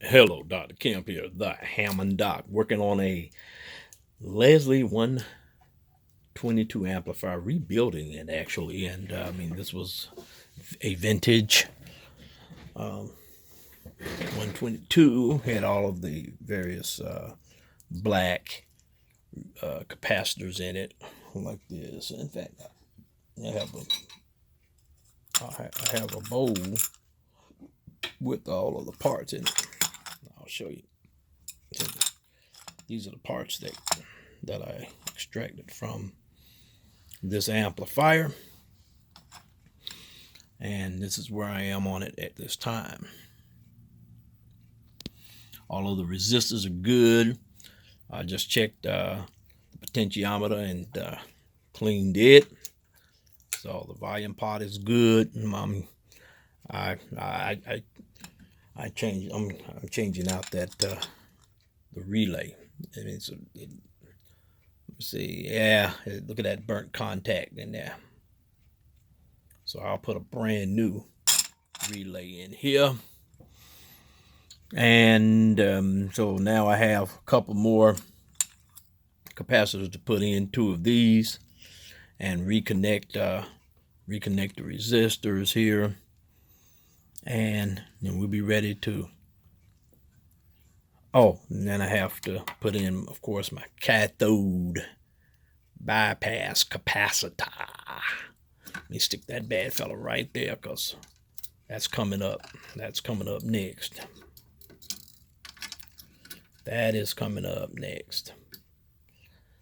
Hello, Dr. Kemp here, the Hammond Doc, working on a Leslie 122 amplifier, rebuilding it actually. And I mean, this was a vintage 122, had all of the various black capacitors in it, like this. In fact, I have a bowl with all of the parts in it. I'll show you. These are the parts that I extracted from this amplifier, and this is where I am on it at this time. All of the resistors are good. I just checked the potentiometer and cleaned it, so the volume pot is good. I'm changing out that the relay. And let's see, yeah, look at that burnt contact in there. So I'll put a brand new relay in here. And so now I have a couple more capacitors to put in, 2 of these, and reconnect the resistors here, and then we'll be ready to. Oh, and then I have to put in, of course, my cathode bypass capacitor. Let me stick that bad fella right there, because that's coming up. That's coming up next. That is coming up next.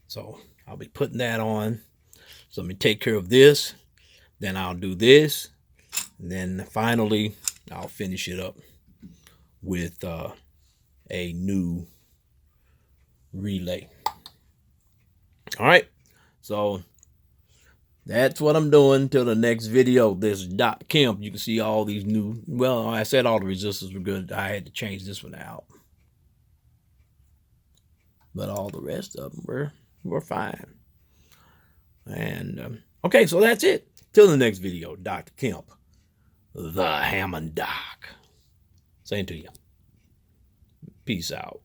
So I'll be putting that on. So let me take care of this. Then I'll do this. And then finally, I'll finish it up with a new relay. All right. So that's what I'm doing till the next video. This is Dr. Kemp. You can see all these new, well, I said all the resistors were good. I had to change this one out, but all the rest of them were fine. And okay, so that's it. Till the next video, Dr. Kemp, the Hammond Doc, saying to you, peace out.